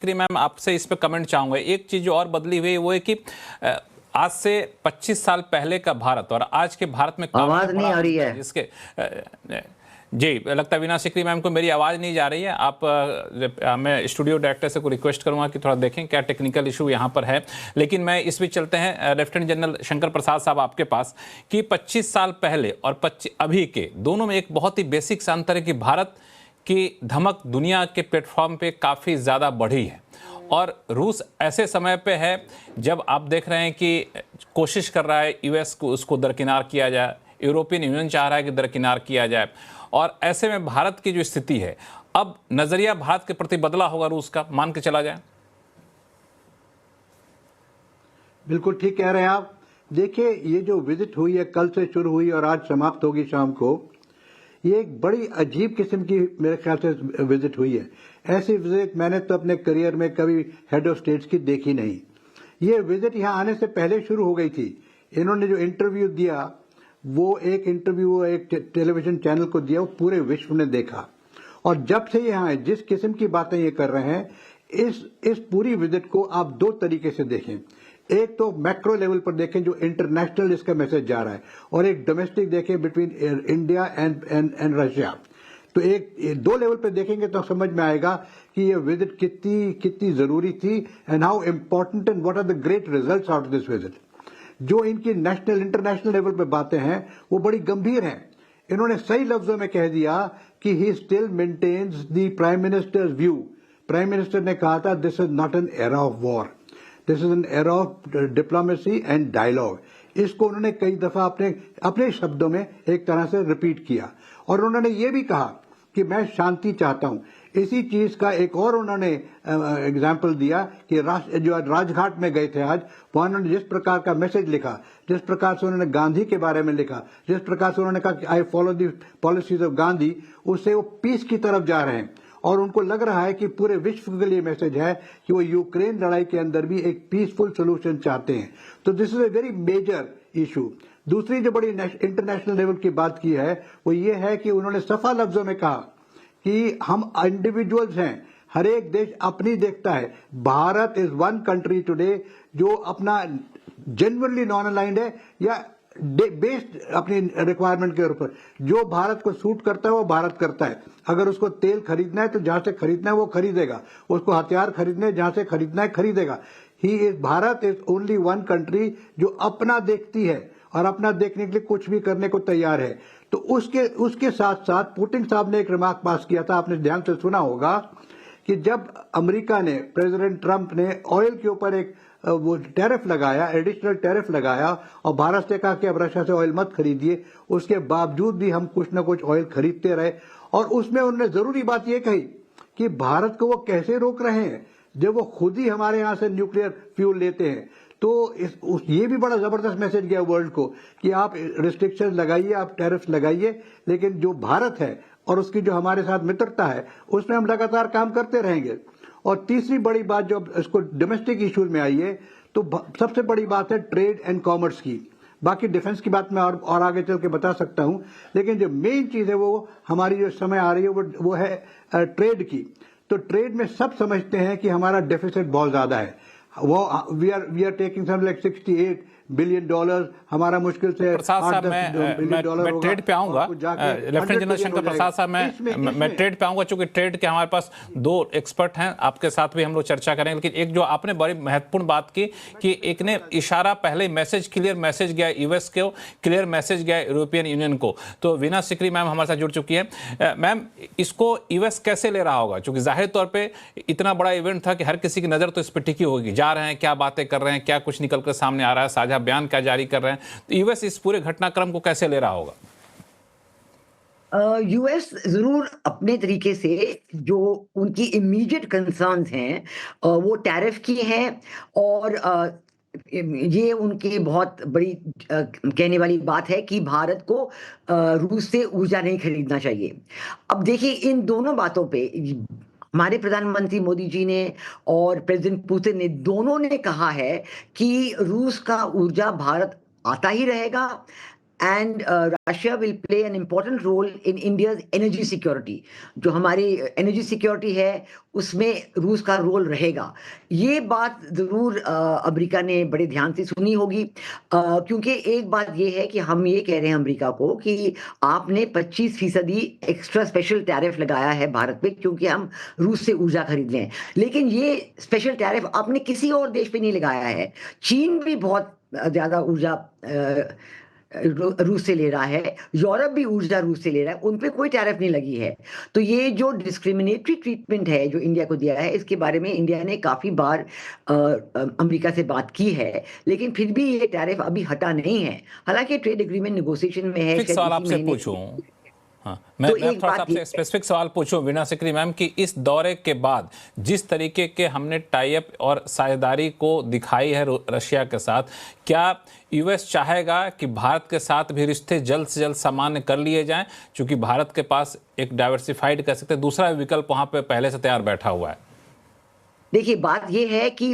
Ma'am आपसे इस पे कमेंट चाहूंगा। एक चीज जो और बदली हुई है वो है कि आज से 25 साल पहले का भारत और आज के भारत में आवाज नहीं आ रही है जिसके जी लगता है वीना सिकरी मैम को मेरी आवाज़ नहीं जा रही है। आप मैं स्टूडियो डायरेक्टर से को रिक्वेस्ट करूंगा कि थोड़ा देखें क्या टेक्निकल इशू यहां पर है। लेकिन मैं इस बीच चलते हैं लेफ्टिनेंट जनरल शंकर प्रसाद साहब आपके पास कि 25 साल पहले और अभी के दोनों में एक बहुत ही बेसिक सा अंतर है कि भारत की धमक दुनिया के प्लेटफॉर्म पे काफ़ी ज़्यादा बढ़ी है और रूस ऐसे समय पे है जब आप देख रहे हैं कि कोशिश कर रहा है यूएस को उसको दरकिनार किया जाए, यूरोपियन यूनियन चाह रहा है कि दरकिनार किया जाए और ऐसे में भारत की जो स्थिति है अब नजरिया भारत के प्रति बदला होगा रूस का, मान के चला जाए। बिल्कुल ठीक कह रहे हैं आप। देखिए ये जो विजिट हुई है कल से शुरू हुई और आज समाप्त होगी शाम को, ये एक बड़ी अजीब किस्म की मेरे ख्याल से विजिट हुई है। ऐसी विजिट मैंने तो अपने करियर में कभी हेड ऑफ स्टेट्स की देखी नहीं। ये विजिट यहाँ आने से पहले शुरू हो गई थी। इन्होंने जो इंटरव्यू दिया वो एक इंटरव्यू एक टेलीविजन चैनल को दिया, वो पूरे विश्व ने देखा। और जब से यहाँ आए जिस किस्म की बातें ये कर रहे हैं, इस पूरी विजिट को आप दो तरीके से देखें। एक तो मैक्रो लेवल पर देखें जो इंटरनेशनल इसका मैसेज जा रहा है, और एक डोमेस्टिक देखें बिटवीन इंडिया एंड रशिया। तो एक दो लेवल पे देखेंगे तो समझ में आएगा कि ये विजिट कितनी जरूरी थी and how important and what are the great results out of this visit. जो इनकी नेशनल इंटरनेशनल लेवल पे बातें हैं वो बड़ी गंभीर हैं। इन्होंने सही लफ्जों में कह दिया कि he still maintains the prime minister's view. Prime minister ने कहा था this is not an era of war, this is an era of diplomacy and dialogue. इसको उन्होंने कई दफा अपने शब्दों में एक तरह से रिपीट किया और उन्होंने ये भी कहा कि मैं शांति चाहता हूं। इसी चीज का एक और उन्होंने एग्जाम्पल दिया कि जो आज राजघाट में गए थे आज, वहां उन्होंने जिस प्रकार का मैसेज लिखा, जिस प्रकार से उन्होंने गांधी के बारे में लिखा, जिस प्रकार से उन्होंने कहा कि I follow the policies of Gandhi, उससे वो पीस की तरफ जा रहे हैं। और उनको लग रहा है कि पूरे विश्व के लिए मैसेज है कि वो यूक्रेन लड़ाई के अंदर भी एक पीसफुल सोल्यूशन चाहते हैं। तो this is a very major issue. दूसरी जो बड़ी इंटरनेशनल लेवल की बात की है वो ये है कि उन्होंने सफा लफ्जों में कहा कि हम इंडिविजुअल्स हैं, हर एक देश अपनी देखता है। Bharat is one country today जो अपना जेन्युइनली नॉन अलाइंड है या बेस्ड अपनी रिक्वायरमेंट के ऊपर। जो भारत को सूट करता है वो भारत करता है। अगर उसको तेल खरीदना है तो जहां से खरीदना है वो खरीदेगा, उसको हथियार खरीदने है जहां से खरीदना है खरीदेगा। Bharat is only one country जो अपना देखती है और अपना देखने के लिए कुछ भी करने को तैयार है। तो उसके साथ साथ पुतिन साहब ने एक रिमार्क पास किया था, आपने ध्यान से सुना होगा, कि जब अमेरिका ने, प्रेसिडेंट ट्रंप ने ऑयल के ऊपर एक वो टैरिफ लगाया, एडिशनल टैरिफ लगाया और भारत से कहा कि अब रशिया से ऑयल मत खरीदिए, उसके बावजूद भी हम कुछ ना कुछ ऑयल खरीदते रहे। और उसमें उन्होंने जरूरी बात यह कही कि भारत को वो कैसे रोक रहे हैं जब वो खुद ही हमारे यहां से न्यूक्लियर फ्यूल लेते हैं। तो ये भी बड़ा जबरदस्त मैसेज गया वर्ल्ड को कि आप रिस्ट्रिक्शन लगाइए, आप टैरिफ लगाइए, लेकिन जो भारत है और उसकी जो हमारे साथ मित्रता है उसमें हम लगातार काम करते रहेंगे। और तीसरी बड़ी बात जो इसको डोमेस्टिक इश्यूज में आई है, तो सबसे बड़ी बात है ट्रेड एंड कॉमर्स की। बाकी डिफेंस की बात मैं और आगे चल के बता सकता हूं, लेकिन जो मेन चीज है वो हमारी जो समय आ रही है वो है ट्रेड की। तो ट्रेड में सब समझते हैं कि हमारा डेफिसिट बहुत ज्यादा है। वो we are taking something like $68 billion, हमारा मुश्किल से $8-10 बिलियन होगा। मैं ट्रेड पे आऊंगा, लेफ्टिनेंट जनरल शंकर प्रसाद साहब, मैं ट्रेड पे आऊंगा, चूंकि ट्रेड के हमारे पास दो एक्सपर्ट हैं, आपके साथ भी हम लोग चर्चा करेंगे। लेकिन एक जो आपने बड़ी महत्वपूर्ण बात की कि एक ने इशारा, पहले मैसेज, क्लियर मैसेज गया यूएस को, क्लियर मैसेज गया यूरोपियन यूनियन को। तो वीना सिकरी मैम हमारे साथ जुड़ चुकी है। मैम, इसको यूएस कैसे ले रहा होगा, क्योंकि जाहिर तौर पर इतना बड़ा इवेंट था कि हर किसी की नजर तो इस पर टिकी होगी, जा रहे हैं, क्या बातें कर रहे हैं, क्या कुछ निकल कर सामने आ रहा है, साझा बयान क्या जारी कर रहे हैं, तो यूएस इस पूरे घटनाक्रम को कैसे ले रहा होगा? यूएस जरूर अपने तरीके से जो उनकी इमीडिएट कंसर्न्स हैं वो टैरिफ की हैं और ये उनकी बहुत बड़ी कहने वाली बात है कि भारत को रूस से ऊर्जा नहीं खरीदना चाहिए। अब देखिए, इन दोनों बातों पे हमारे प्रधानमंत्री मोदी जी ने और प्रेसिडेंट पुतिन ने दोनों ने कहा है कि रूस का ऊर्जा भारत आता ही रहेगा and Russia will play an important role in India's energy security. जो हमारी एनर्जी सिक्योरिटी है उसमें रूस का रोल रहेगा। ये बात ज़रूर अमेरिका ने बड़े ध्यान से सुनी होगी, क्योंकि एक बात ये है कि हम ये कह रहे हैं अमेरिका को कि आपने 25% एक्स्ट्रा स्पेशल टैरिफ लगाया है भारत पे, क्योंकि हम रूस से ऊर्जा खरीद लें। लेकिन ये स्पेशल टैरिफ आपने किसी और देश पे नहीं लगाया है। चीन भी बहुत ज़्यादा ऊर्जा रूस से ले रहा है, यूरोप भी ऊर्जा रूस से ले रहा है, उन पे कोई टैरिफ नहीं लगी है। तो ये जो डिस्क्रिमिनेटरी ट्रीटमेंट है जो इंडिया को दिया है, इसके बारे में इंडिया ने काफ़ी बार अमेरिका से बात की है, लेकिन फिर भी ये टैरिफ अभी हटा नहीं है। हालांकि ट्रेड एग्रीमेंट नेगोशिएशन में है। फिक्स सवाल आपसे पूछूं, हाँ, मैं थोड़ा सा आपसे स्पेसिफिक सवाल पूछूं वीणा सिकरी मैम कि इस दौरे के बाद जिस तरीके के हमने टाई अप और साझेदारी को दिखाई है रशिया के साथ, क्या यूएस चाहेगा कि भारत के साथ भी रिश्ते जल्द से जल्द सामान्य कर लिए जाएं, क्योंकि भारत के पास एक डाइवर्सिफाइड कह सकते हैं दूसरा विकल्प वहां पे पहले से तैयार बैठा हुआ है? देखिए, बात ये है कि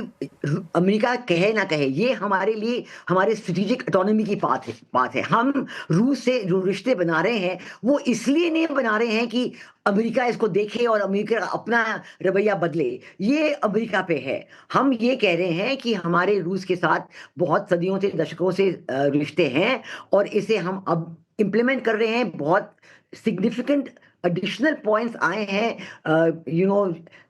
अमेरिका कहे ना कहे, ये हमारे लिए हमारे स्ट्रेटेजिक ऑटोनॉमी की बात है। हम रूस से जो रिश्ते बना रहे हैं वो इसलिए नहीं बना रहे हैं कि अमेरिका इसको देखे और अमेरिका अपना रवैया बदले, ये अमेरिका पे है। हम ये कह रहे हैं कि हमारे रूस के साथ बहुत सदियों से, दशकों से रिश्ते हैं और इसे हम अब इम्प्लीमेंट कर रहे हैं। बहुत सिग्निफिकेंट एडिशनल पॉइंट्स आए हैं।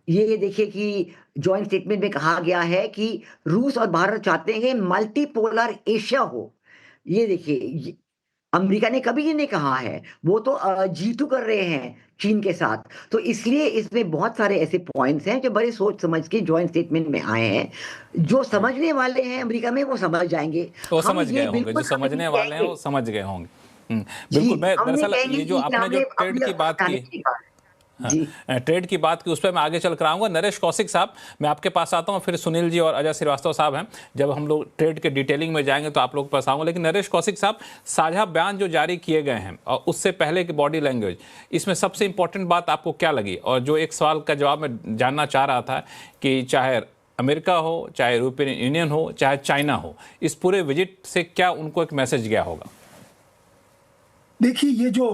ये देखिए कि जॉइंट स्टेटमेंट में कहा गया है कि रूस और भारत चाहते हैं मल्टीपोलर एशिया हो। ये देखिए, अमेरिका ने कभी ये नहीं कहा है, वो तो G2 कर रहे हैं चीन के साथ। तो इसलिए इसमें बहुत सारे ऐसे पॉइंट्स हैं जो बड़े सोच समझ के जॉइंट स्टेटमेंट में आए हैं। जो समझने वाले हैं अमेरिका में वो समझ जाएंगे, वो समझ गए होंगे, जो समझने वाले हैं वो समझ गए होंगे। बिल्कुल। मैं दरअसल ये जो आपने जो ट्रेड की बात की, हाँ, ट्रेड की बात की, उस पर मैं आगे चल कर आऊंगा। नरेश कौशिक साहब, मैं आपके पास आता हूं, फिर सुनील जी और अजय श्रीवास्तव साहब हैं। जब हम लोग ट्रेड के डिटेलिंग में जाएंगे तो आप लोग के पास आऊंगा। लेकिन नरेश कौशिक साहब, साझा बयान जो जारी किए गए हैं और उससे पहले की बॉडी लैंग्वेज, इसमें सबसे इंपॉर्टेंट बात आपको क्या लगी? और जो एक सवाल का जवाब मैं जानना चाह रहा था कि चाहे अमेरिका हो, चाहे यूरोपियन यूनियन हो, चाहे चाइना हो, इस पूरे विजिट से क्या उनको एक मैसेज गया होगा? देखिए, ये जो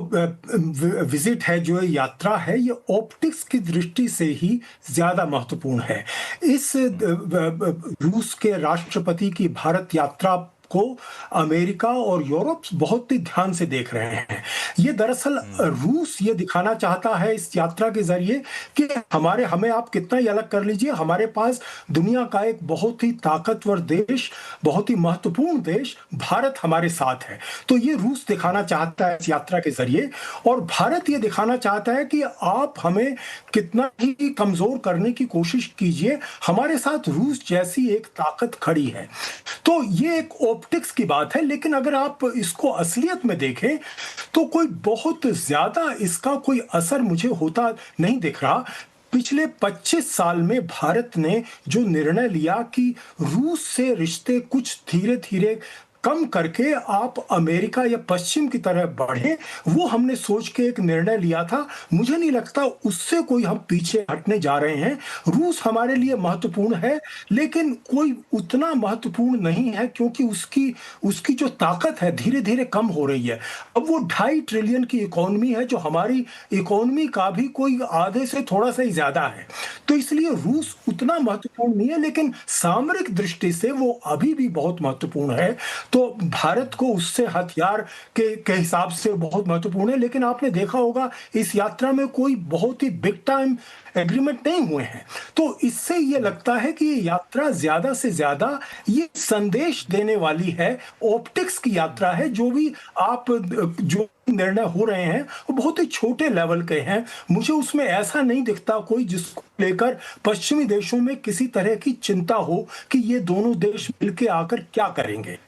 विजिट है, जो यात्रा है, ये ऑप्टिक्स की दृष्टि से ही ज्यादा महत्वपूर्ण है। इस रूस के राष्ट्रपति की भारत यात्रा को अमेरिका और यूरोप बहुत ही ध्यान से देख रहे हैं। ये दरअसल रूस ये दिखाना चाहता है इस यात्रा के जरिए कि हमें आप कितना ही अलग कर लीजिए, हमारे पास दुनिया का एक बहुत ही ताकतवर देश, बहुत ही महत्वपूर्ण देश भारत हमारे साथ है। तो ये रूस दिखाना चाहता है इस यात्रा के जरिए, और भारत ये दिखाना चाहता है कि आप हमें कितना ही कमजोर करने की कोशिश कीजिए, हमारे साथ रूस जैसी एक ताकत खड़ी है। तो ये एक ऑप्टिक्स की बात है, लेकिन अगर आप इसको असलियत में देखें तो कोई बहुत ज्यादा इसका कोई असर मुझे होता नहीं दिख रहा। पिछले 25 साल में भारत ने जो निर्णय लिया कि रूस से रिश्ते कुछ धीरे धीरे कम करके आप अमेरिका या पश्चिम की तरह बढ़े, वो हमने सोच के एक निर्णय लिया था। मुझे नहीं लगता उससे कोई हम पीछे हटने जा रहे हैं। रूस हमारे लिए महत्वपूर्ण है, लेकिन कोई उतना महत्वपूर्ण नहीं है, क्योंकि उसकी जो ताकत है धीरे धीरे कम हो रही है। अब वो 2.5 ट्रिलियन की इकोनॉमी है, जो हमारी इकोनॉमी का भी कोई आधे से थोड़ा सा ही ज्यादा है। तो इसलिए रूस उतना महत्वपूर्ण नहीं है, लेकिन सामरिक दृष्टि से वो अभी भी बहुत महत्वपूर्ण है। तो भारत को उससे हथियार के हिसाब से बहुत महत्वपूर्ण है। लेकिन आपने देखा होगा इस यात्रा में कोई बहुत ही बिग टाइम एग्रीमेंट नहीं हुए हैं। तो इससे ये लगता है कि ये यात्रा ज्यादा से ज्यादा ये संदेश देने वाली है, ऑप्टिक्स की यात्रा है। जो भी आप जो निर्णय हो रहे हैं वो बहुत ही छोटे लेवल के हैं। मुझे उसमें ऐसा नहीं दिखता कोई जिसको लेकर पश्चिमी देशों में किसी तरह की चिंता हो कि ये दोनों देश मिलकर आकर क्या करेंगे।